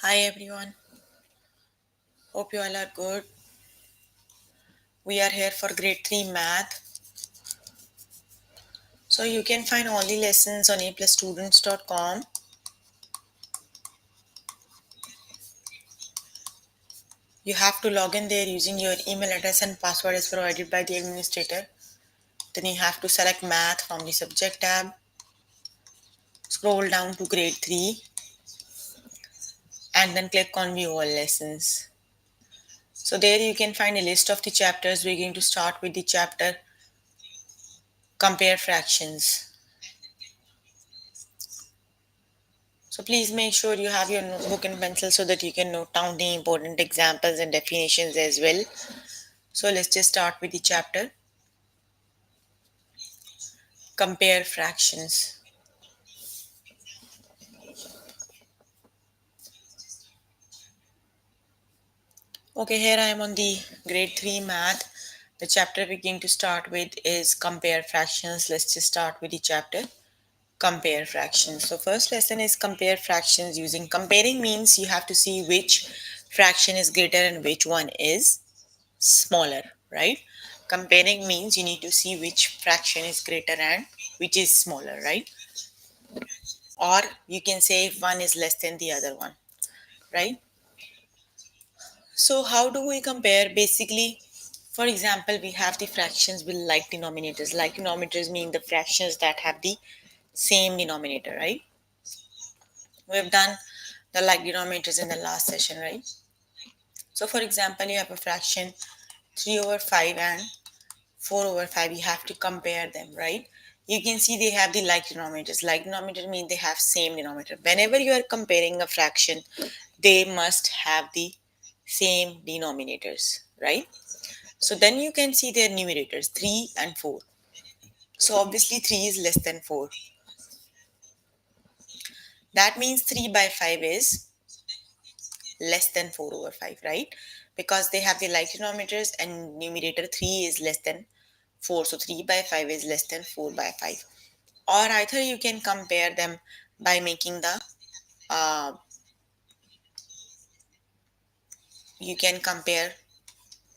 Hi everyone, hope you all are good. We are here for grade 3 math. So you can find all the lessons on aplusstudents.com. You have to log in there using your email address and password as provided by the administrator. Then you have to select math from the subject tab. Scroll down to grade 3 and then click on view all lessons. So there you can find a list of the chapters. We're going to start with the chapter compare fractions. So please make sure you have your notebook and pencil so that you can note down the important examples and definitions as well. So let's just start with the chapter compare fractions. Okay, here I am on the grade 3 math. The chapter we're going to start with is compare fractions. Let's just start with the chapter compare fractions. So first lesson is compare fractions. Using comparing means you have to see which fraction is greater and which one is smaller, right? Comparing means you need to see which fraction is greater and which is smaller, right? Or you can say if one is less than the other one, right? So how do we compare? Basically, for example, we have the fractions with like denominators. Like denominators mean the fractions that have the same denominator, right? We've done the like denominators in the last session, right? So for example, you have a fraction 3 over 5 and 4 over 5. You have to compare them, right? You can see they have the like denominators. Like denominator mean they have same denominator. Whenever you are comparing a fraction, they must have the same denominators, right? So then you can see their numerators 3 and 4. So obviously 3 is less than 4. That means 3 by 5 is less than 4 over 5, right? Because they have the like denominators and numerator 3 is less than 4. So 3 by 5 is less than 4 by 5. Or either you can compare them by making the, uh, you can compare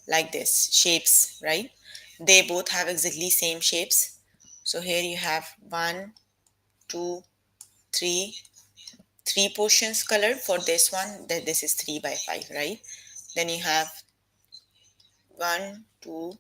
like this shapes, right? They both have exactly same shapes. So here you have 1, 2, 3, three portions colored for this one, that this is 3 by 5, right? Then you have 1 2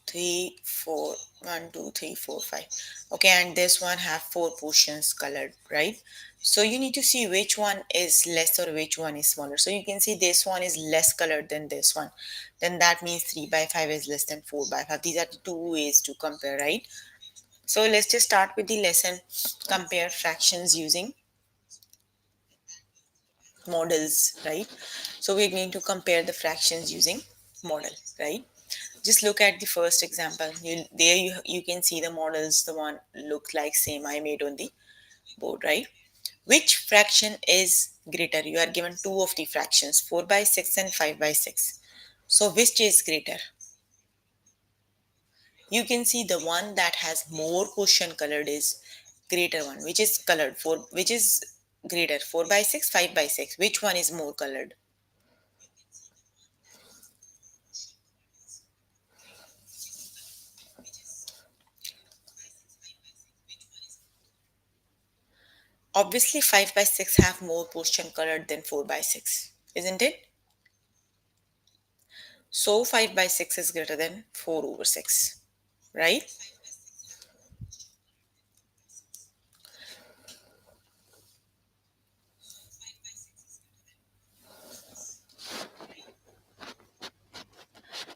3 4, 1 2 3 4 5. Okay, and this one have 4 portions colored, right? So you need to see which one is less or which one is smaller. So you can see this one is less colored than this one, then that means 3 by 5 is less than 4 by 5. These are the two ways to compare, right? So let's just start with the lesson compare fractions using models, right? So we're going to compare the fractions using model, right? Just look at the first example. You can see the models. The one looks like same I made on the board, right? Which fraction is greater? You are given two of the fractions, 4 by 6 and 5 by 6. So which is greater? You can see the one that has more portion colored is greater one, which is colored for, which is greater, 4 by 6, 5 by 6. Which one is more colored? Obviously 5 by 6 have more portion colored than 4 by 6, isn't it? So 5 by 6 is greater than 4 over 6, right?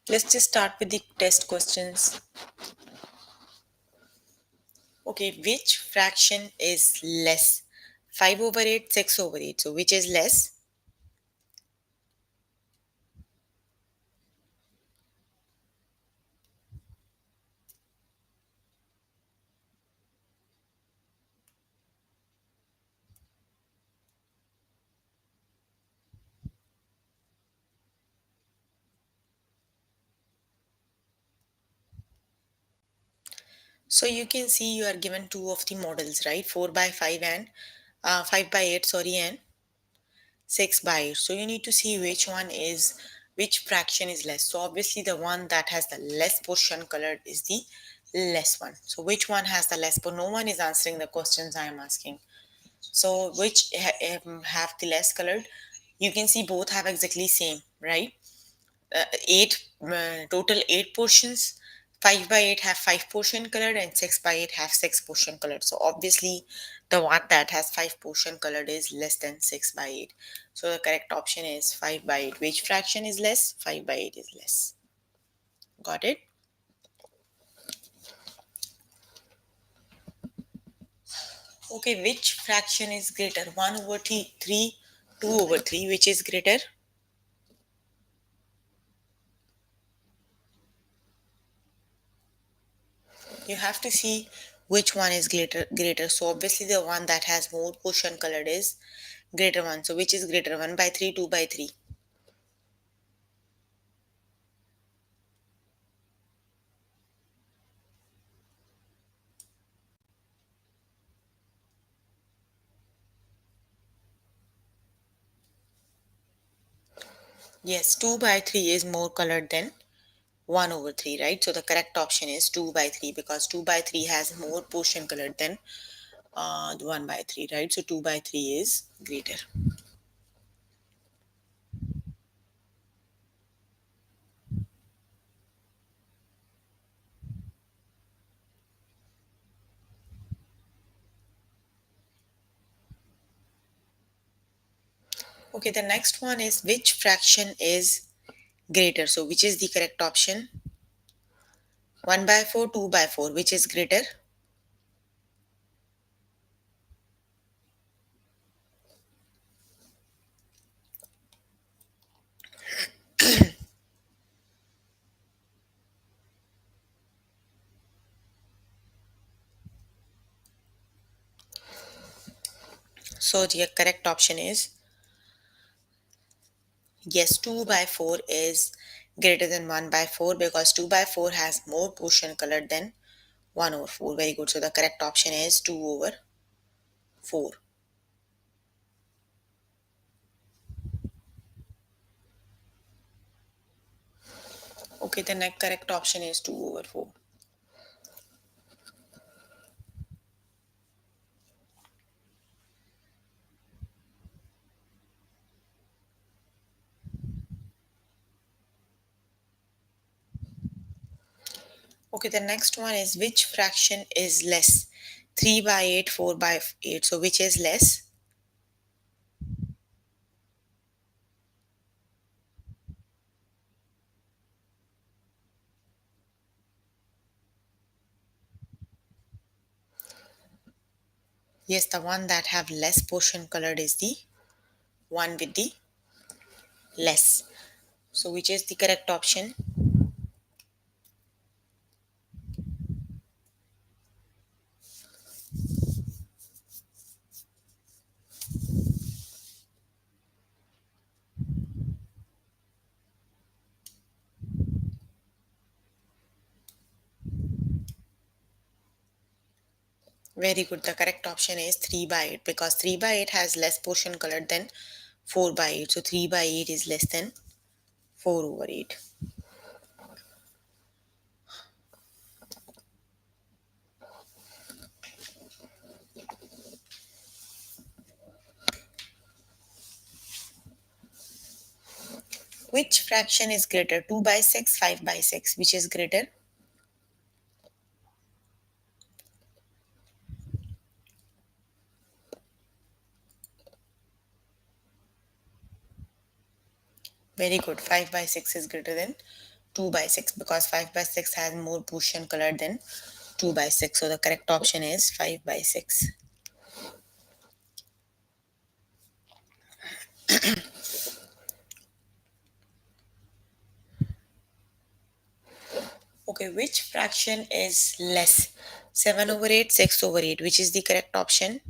Let's just start with the test questions. Okay, which fraction is less? 5 over 8, 6 over 8. So which is less? So you can see you are given two of the models, right? 4 by 5 and 5 by 8, sorry, and 6 by 8. So you need to see which fraction is less. So obviously the one that has the less portion colored is the less one. So which one has the less? But no one is answering the questions I am asking. So which have the less colored? You can see both have exactly same, right? Eight total 8 portions. 5 by 8 have 5 portion colored and 6 by 8 have 6 portion colored. So obviously the one that has 5 portion colored is less than 6 by 8. So the correct option is 5 by 8. Which fraction is less? 5 by 8 is less. Got it? Okay, which fraction is greater? 1 over 3, 2 over 3, which is greater? You have to see which one is greater. So obviously the one that has more portion colored is greater one. So which is greater? 1 by 3, 2 by 3? Yes, 2 by 3 is more colored than 1 over 3, right? So the correct option is 2 by 3 because 2 by 3 has more portion colored than the 1 by 3, right? So 2 by 3 is greater. Okay, the next one is which fraction is greater? So which is the correct option? 1 by 4, 2 by 4, which is greater? So the correct option is yes, 2 by 4 is greater than 1 by 4 because 2 by 4 has more portion colored than 1 over 4. Very good. So the correct option is 2 over 4. Okay, the next correct option is 2 over 4. Okay, the next one is which fraction is less? 3 by 8, 4 by 8. So which is less? Yes, the one that have less portion colored is the one with the less. So which is the correct option? Very good. The correct option is 3 by 8 because 3 by 8 has less portion colored than 4 by 8. So 3 by 8 is less than 4 over 8. Which fraction is greater? 2 by 6, 5 by 6. Which is greater? Very good. 5 by 6 is greater than 2 by 6 because 5 by 6 has more portion colored than 2 by 6. So the correct option is 5 by 6. Okay, which fraction is less? 7 over 8, 6 over 8. Which is the correct option?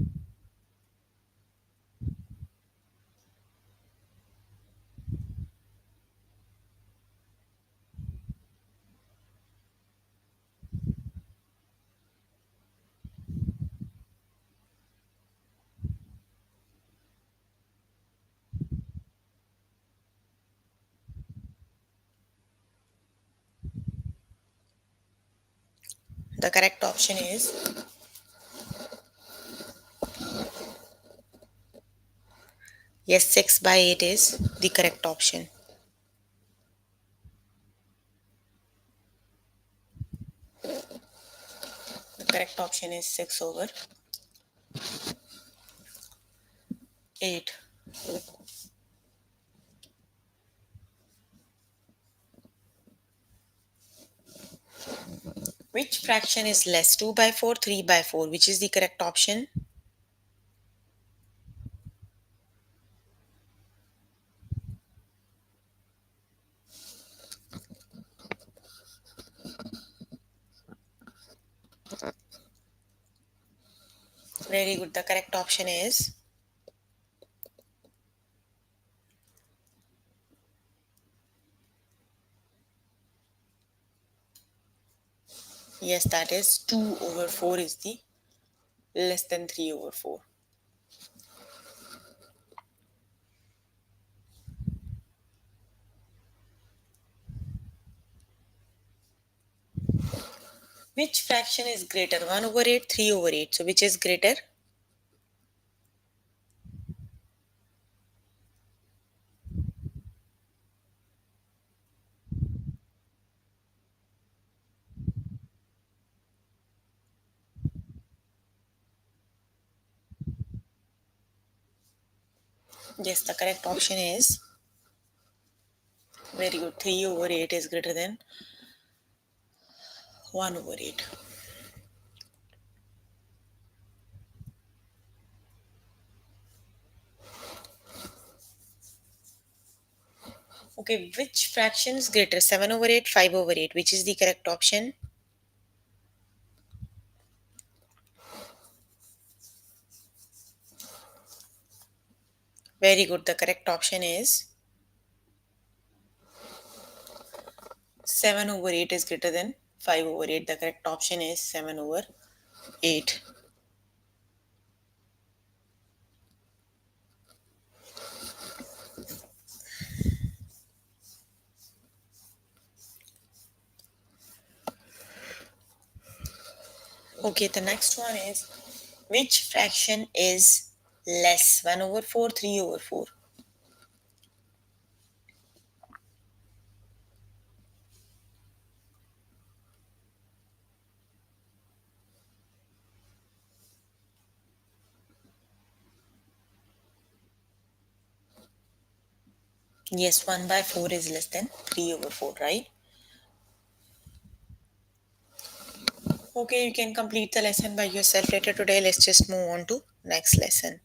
The correct option is yes, 6 by 8 is the correct option. The correct option is 6 over 8. Which fraction is less? 2 by 4, 3 by 4. Which is the correct option? Very good. The correct option is yes, that is 2 over 4 is the less than 3 over 4. Which fraction is greater? 1 over 8, 3 over 8. So which is greater? Yes, the correct option is very good. 3 over 8 is greater than 1 over 8. Okay, which fraction is greater? 7 over 8, 5 over 8. Which is the correct option? Very good. The correct option is 7 over 8 is greater than 5 over 8. The correct option is 7 over 8. Okay, the next one is which fraction is less? 1 over 4, 3 over 4. Yes, 1 by 4 is less than 3 over 4, right? Okay, you can complete the lesson by yourself later today. Let's just move on to next lesson.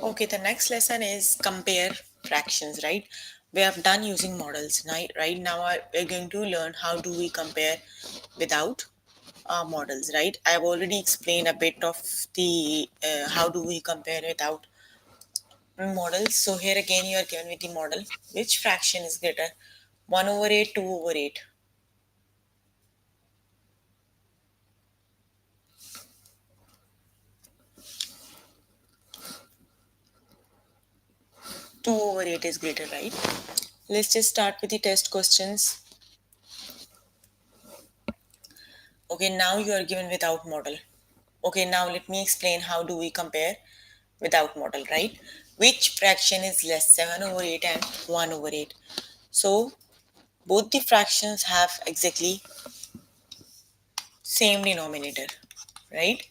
Okay, the next lesson is compare fractions, right? We have done using models, right? Right now, we're going to learn how do we compare without models, right? I've already explained a bit of the how do we compare without models. So here again, you are given with the model. Which fraction is greater? 1 over 8, 2 over 8. 2 over 8 is greater, right? Let's just start with the test questions. Okay, now you are given without model. Okay, now let me explain how do we compare without model, right? Which fraction is less? 7 over 8 and 1 over 8. So both the fractions have exactly same denominator, right?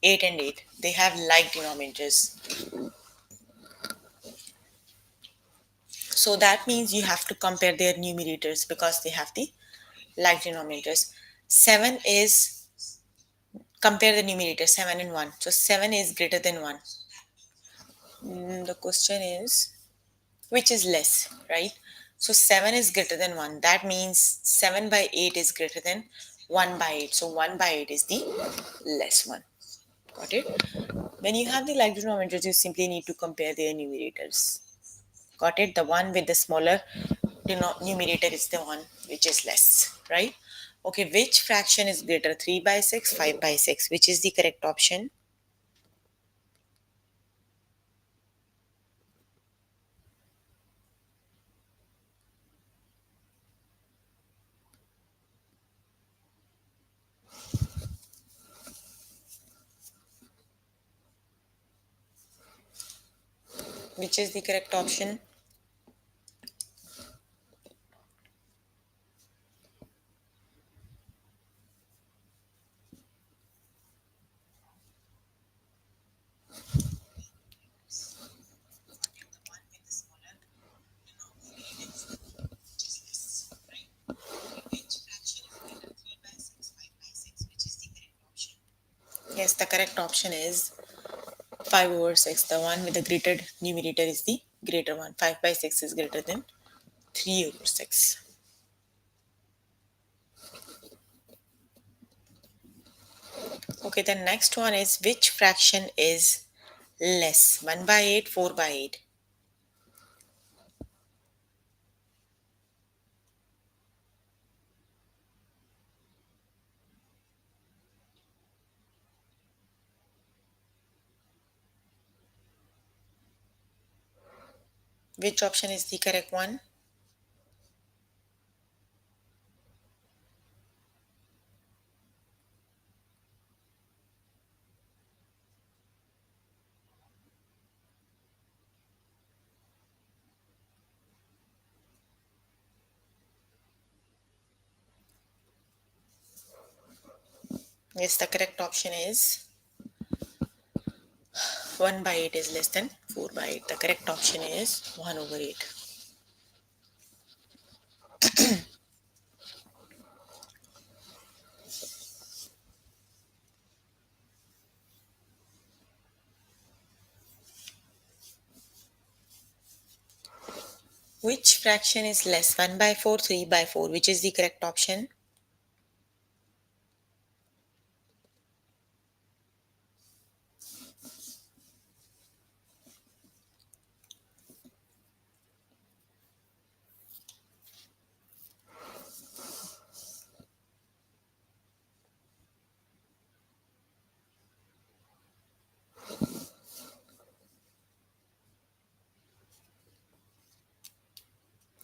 8 and 8. They have like denominators. So that means you have to compare their numerators because they have the like denominators. 7 is compare the numerator 7 and 1. So 7 is greater than 1. The question is which is less, right? So 7 is greater than 1. That means 7 by 8 is greater than 1 by 8. So 1 by 8 is the less one. Got it? When you have the like denominators, you simply need to compare their numerators. Got it? The one with the smaller numerator is the one which is less, right? Okay, which fraction is greater? 3 by 6, 5 by 6. Which is the correct option? Which is the correct option? Yes, the correct option is 5 over 6. The one with the greater numerator is the greater one. 5 by 6 is greater than 3 over 6. Okay, the next one is which fraction is less? 1 by 8, 4 by 8. Which option is the correct one? Yes, the correct option is 1 by 8 is less than 4 by 8. The correct option is 1 over 8. Which fraction is less? 1 by 4, 3 by 4. Which is the correct option?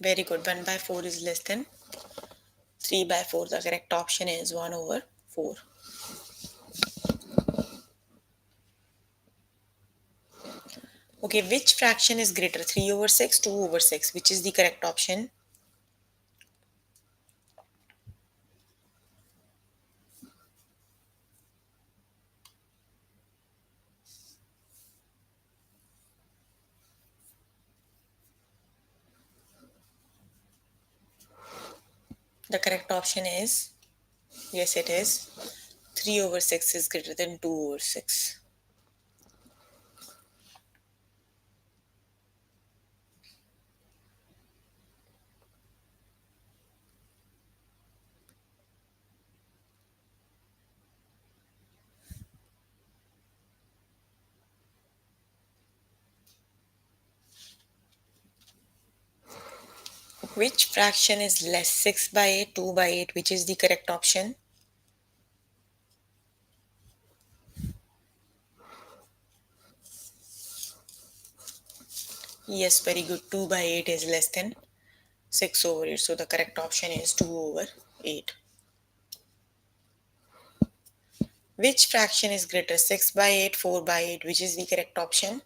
Very good. 1 by 4 is less than 3 by 4. The correct option is 1 over 4. Okay, which fraction is greater? 3 over 6, 2 over 6. Which is the correct option? The correct option is, yes, it is. 3 over 6 is greater than 2 over 6. Which fraction is less? 6 by 8, 2 by 8. Which is the correct option? Yes, very good. 2 by 8 is less than 6 over 8. So the correct option is 2 over 8. Which fraction is greater? 6 by 8, 4 by 8. Which is the correct option?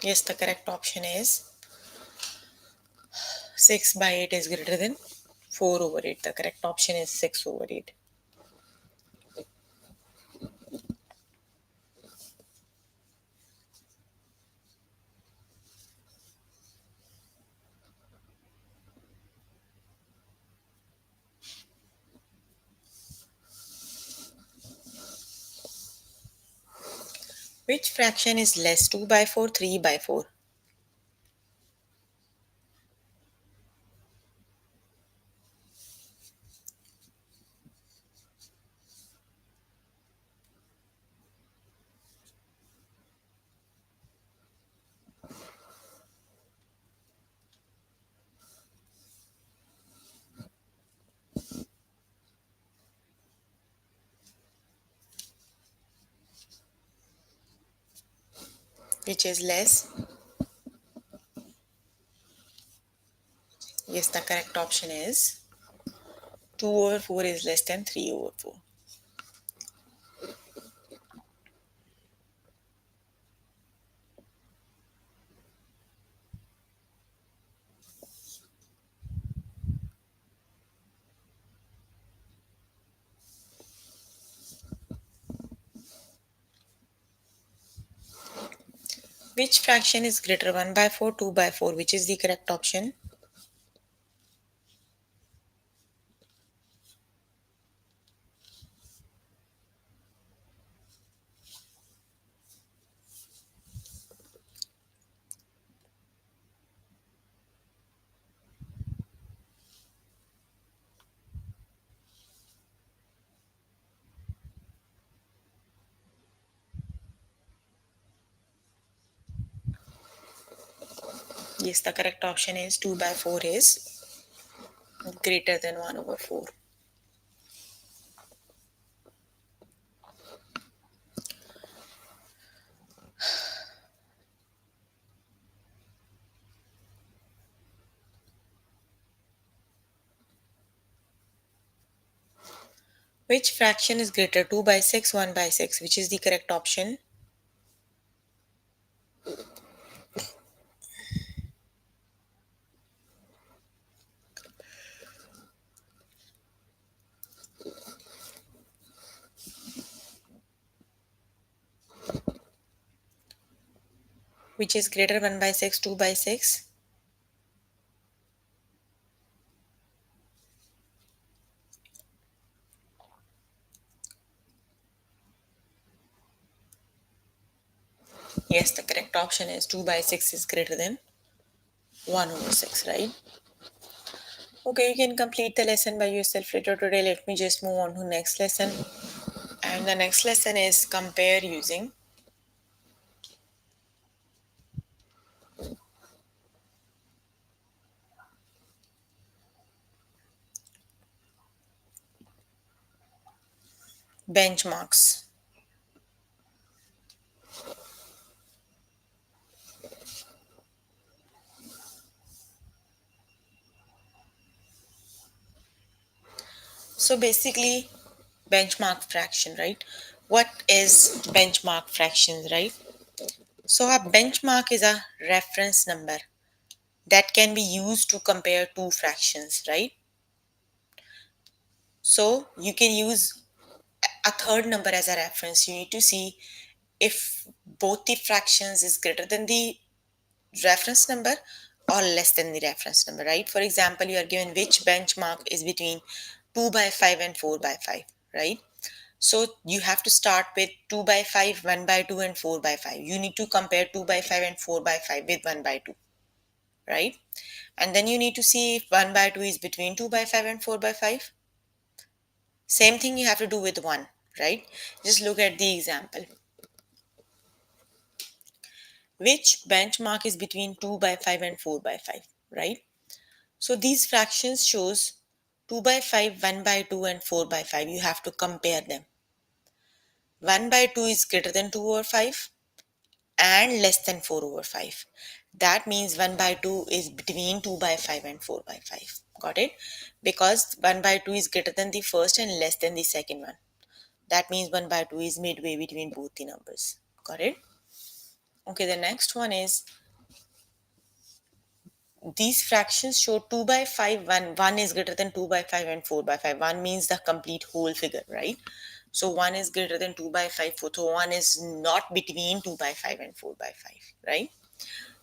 Yes, the correct option is 6 by 8 is greater than 4 over 8. The correct option is 6 over 8. Which fraction is less? 2 by 4, 3 by 4. which is less. Yes, the correct option is 2 over 4 is less than 3 over 4. Which fraction is greater, 1 by 4, 2 by 4? Which is the correct option? Yes, the correct option is 2 by 4 is greater than 1 over 4. Which fraction is greater, 2 by 6, 1 by 6? Which is the correct option? Which is greater, 1 by 6, 2 by 6? Yes, the correct option is 2 by 6 is greater than 1 over 6, right? Okay, you can complete the lesson by yourself later today. Let me just move on to next lesson. And the next lesson is compare using benchmarks. So basically, benchmark fraction, right? What is benchmark fractions, right? So a benchmark is a reference number that can be used to compare two fractions, right? So you can use a third number as a reference. You need to see if both the fractions is greater than the reference number or less than the reference number, right? For example, you are given which benchmark is between 2 by 5 and 4 by 5, right? So you have to start with 2 by 5, 1 by 2, and 4 by 5. You need to compare 2 by 5 and 4 by 5 with 1 by 2, right? And then you need to see if 1 by 2 is between 2 by 5 and 4 by 5. Same thing you have to do with 1, right? Just look at the example. Which benchmark is between 2 by 5 and 4 by 5, right? So these fractions shows 2 by 5, 1 by 2, and 4 by 5. You have to compare them. 1 by 2 is greater than 2 over 5 and less than 4 over 5. That means 1 by 2 is between 2 by 5 and 4 by 5. Got it? Because 1 by 2 is greater than the first and less than the second one. That means 1 by 2 is midway between both the numbers. Got it? Okay, the next one is these fractions show 2 by 5, 1. 1 is greater than 2 by 5 and 4 by 5. 1 means the complete whole figure, right? So 1 is greater than 2 by 5. So 1 is not between 2 by 5 and 4 by 5, right?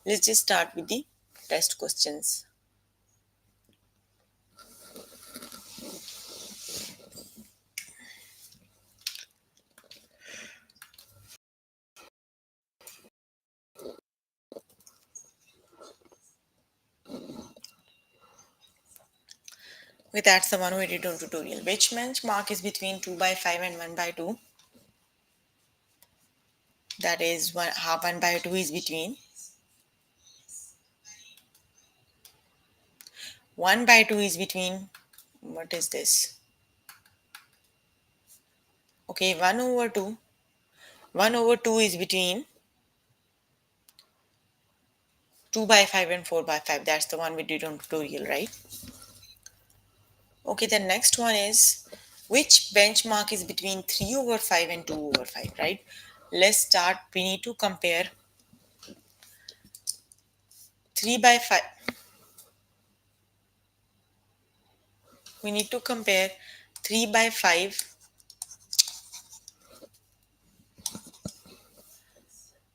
Let's just start with the test questions. Okay, that's the one we did on tutorial. Which benchmark is between 2 by 5 and 1 by 2? That is one, half 1 by 2 is between 1 by 2 is between, what is this? Okay, 1 over 2. 1 over 2 is between 2 by 5 and 4 by 5. That's the one we did on tutorial, right? Okay, the next one is which benchmark is between 3 over 5 and 2 over 5, right? Let's start. We need to compare 3 by 5. We need to compare 3 by 5,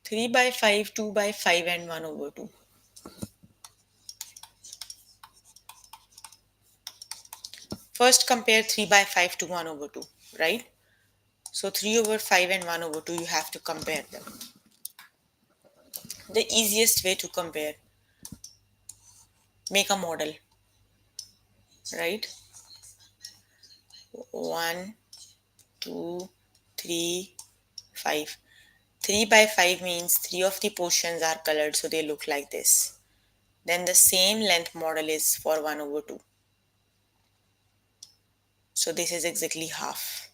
3 by 5, 2 by 5, and 1 over 2. First, compare 3 by 5 to 1 over 2, right? So 3 over 5 and 1 over 2, you have to compare them. The easiest way to compare, make a model, right? 1, 2, 3, 5. 3 by 5 means 3 of the portions are colored, so they look like this. Then the same length model is for 1 over 2. So this is exactly half.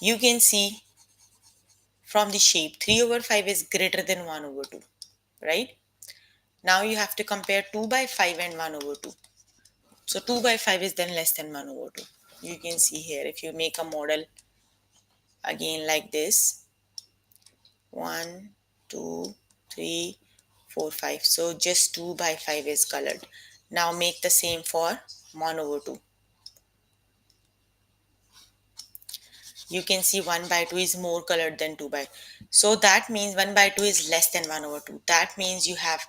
You can see from the shape 3 over 5 is greater than 1 over 2, right? Now you have to compare 2 by 5 and 1 over 2. So 2 by 5 is then less than 1 over 2. You can see here if you make a model again like this, 1, 2, 3, 4, 5. So just 2 by 5 is colored. Now make the same for 1 over 2. You can see 1 by 2 is more colored than 2 by. So that means 1 by 2 is less than 1 over 2. That means you have,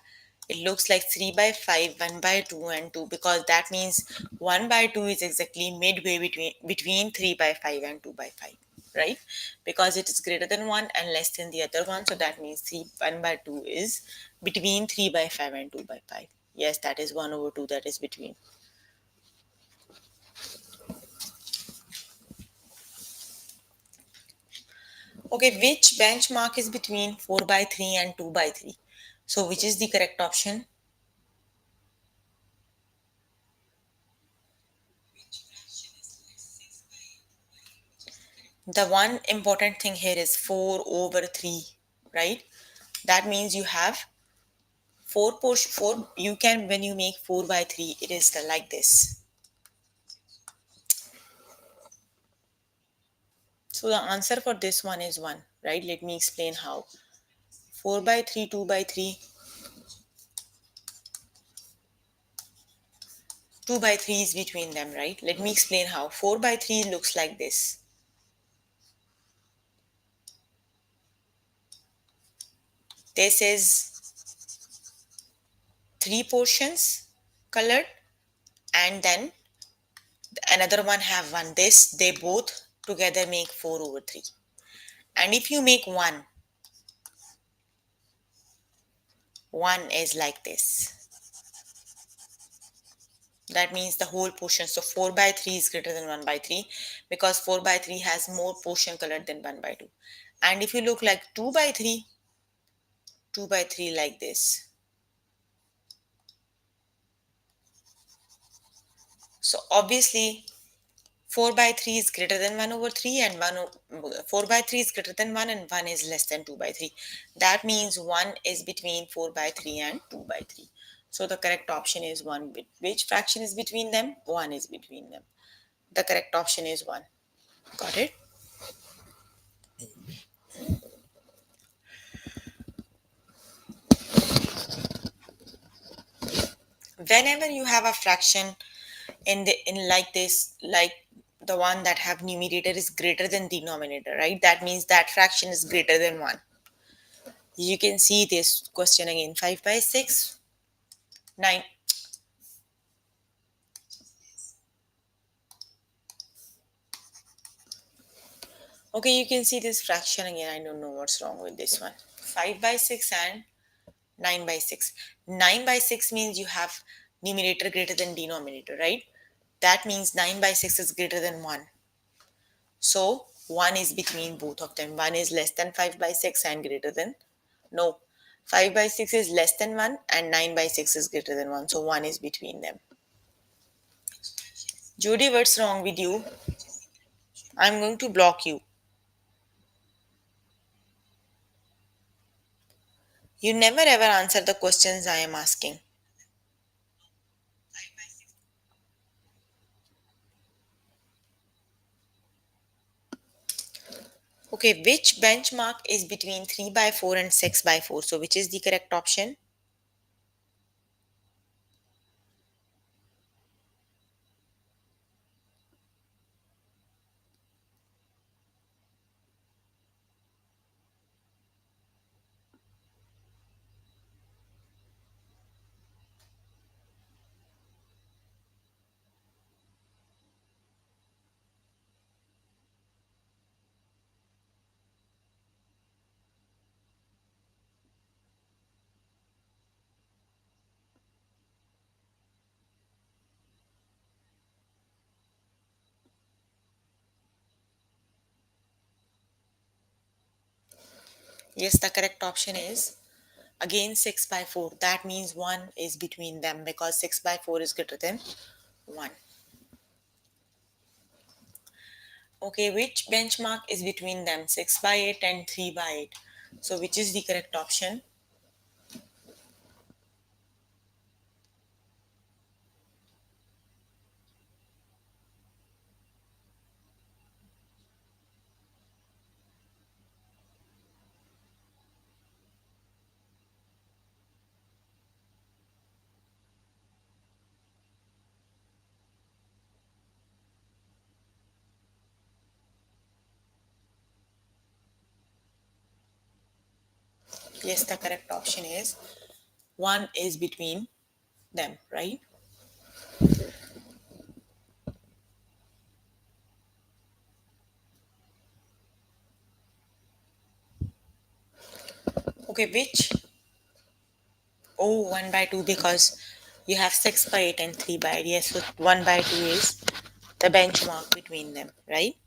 it looks like 3 by 5, 1 by 2 and 2, because that means 1 by 2 is exactly midway between 3 by 5 and 2 by 5, right? Because it is greater than 1 and less than the other one. So that means 1 by 2 is between 3 by 5 and 2 by 5. Yes, that is 1 over 2 that is between. Okay, which benchmark is between 4 by 3 and 2 by 3? So which is the correct option? The one important thing here is 4 over 3, right? That means you have 4, you can, when you make 4 by 3, it is like this. So the answer for this one is 1, right? Let me explain how. 4 by 3, 2 by 3, 2 by 3 is between them, right? Let me explain how. 4 by 3 looks like this. This is 3 portions colored, and then another one have 1. This, they both together make 4 over 3. And if you make 1 is like this. That means the whole portion. So 4 by 3 is greater than 1 by 3, because 4 by 3 has more portion colored than 1 by 2. And if you look like 2 by 3, 2 by 3 like this. So obviously 4 by 3 is greater than 1 over 3, and 4 by 3 is greater than 1, and 1 is less than 2 by 3. That means 1 is between 4 by 3 and 2 by 3. So the correct option is 1. Which fraction is between them? 1 is between them. The correct option is 1. Got it? Whenever you have a fraction in like this, like the one that have numerator is greater than denominator, right? That means that fraction is greater than 1. You can see this question again. 5 by 6, 9. Okay, you can see this fraction again. I don't know what's wrong with this one. 5 by 6 and 9 by 6. 9 by 6 means you have numerator greater than denominator, right? That means 9 by 6 is greater than 1. So 1 is between both of them. 1 is less than 5 by 6 and greater than, no, 5 by 6 is less than 1 and 9 by 6 is greater than 1. So 1 is between them. Judy, what's wrong with you? I'm going to block you. You never ever answer the questions I am asking. Okay, which benchmark is between 3 by 4 and 6 by 4? So, which is the correct option? Yes, the correct option is again 6 by 4. That means 1 is between them because 6 by 4 is greater than 1. Okay, which benchmark is between them? 6 by 8 and 3 by 8. So, which is the correct option? Yes, the correct option is 1 is between them, right? Okay, which? Oh, 1 by 2 because you have 6 by 8 and 3 by 8. Yes, so 1 by 2 is the benchmark between them, right?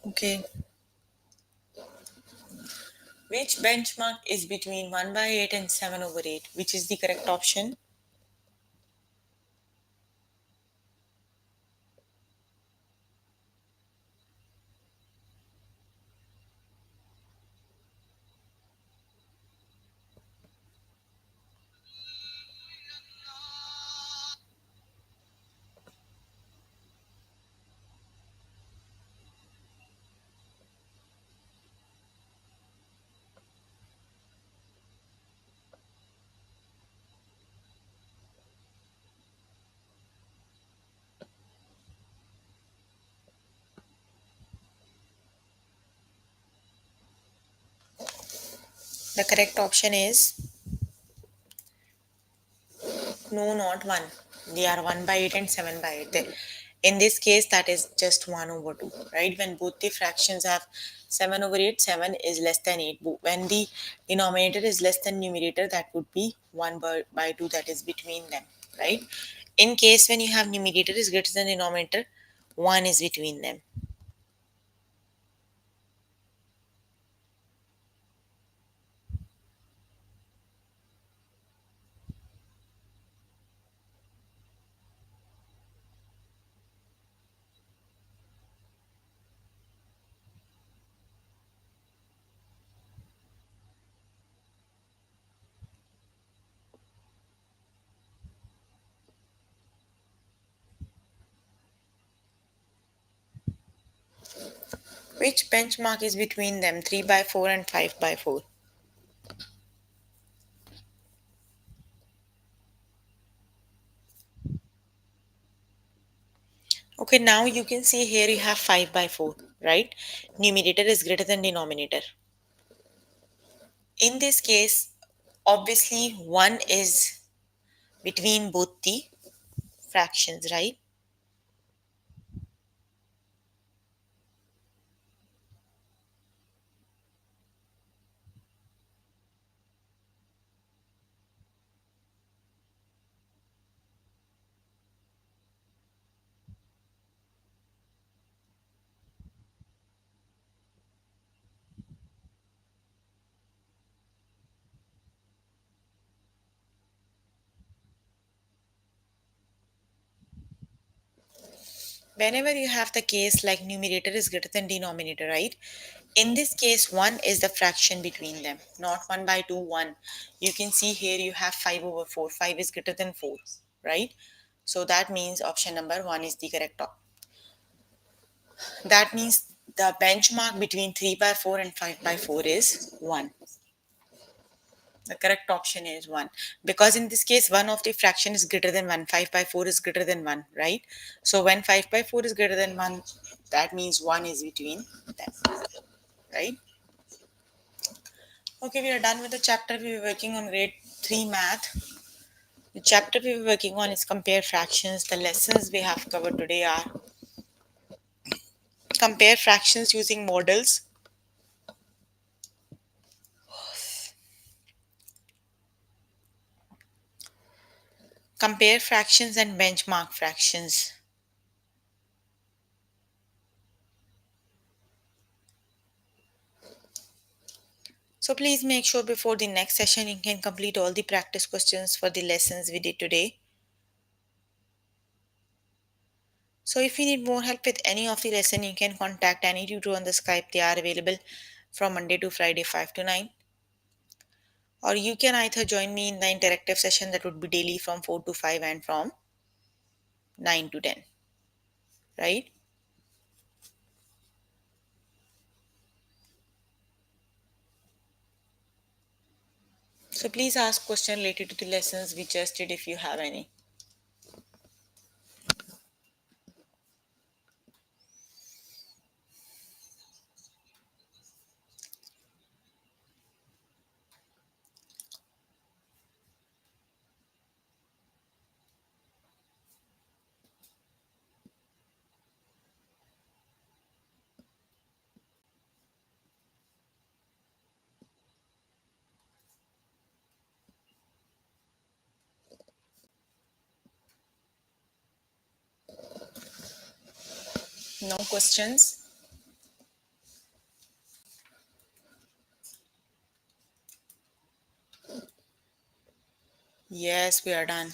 Okay. Which benchmark is between 1 by 8 and 7 over 8? Which is the correct option? The correct option is no, not 1. They are 1 by 8 and 7 by 8. In this case, that is just 1 over 2, right? When both the fractions have 7 over 8, 7 is less than 8. When the denominator is less than numerator, that would be 1 by 2, that is between them, right? In case when you have numerator is greater than denominator, 1 is between them. Which benchmark is between them? 3 by 4 and 5 by 4. Okay, now you can see here you have 5 by 4, right? Numerator is greater than denominator. In this case, obviously 1 is between both the fractions, right? whenever you have the case like numerator is greater than denominator, right? In this case, 1 is the fraction between them, not 1 by 2, 1. You can see here you have 5 over 4. 5 is greater than 4, right? So that means option number 1 is the correct option. That means the benchmark between 3 by 4 and 5 by 4 is 1. The correct option is 1. Because in this case, one of the fraction is greater than 1. 5 by 4 is greater than 1, right? So when 5 by 4 is greater than 1, that means 1 is between them, right? Okay, we are done with the chapter. We were working on grade 3 math. The chapter we were working on is compare fractions. The lessons we have covered today are compare fractions using models, compare fractions and benchmark fractions. So please make sure before the next session you can complete all the practice questions for the lessons we did today. So if you need more help with any of the lesson, you can contact any tutor on the Skype. They are available from Monday to Friday 5 to 9. Or you can either join me in the interactive session that would be daily from 4 to 5 and from 9 to 10. Right? So please ask questions related to the lessons we just did if you have any. No questions? Yes, we are done.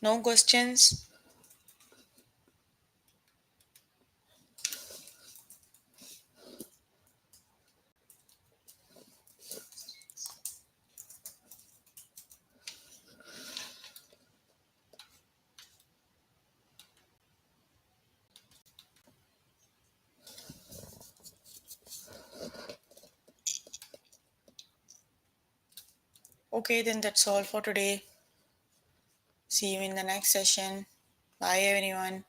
No questions? Okay, then that's all for today. See you in the next session. Bye, everyone.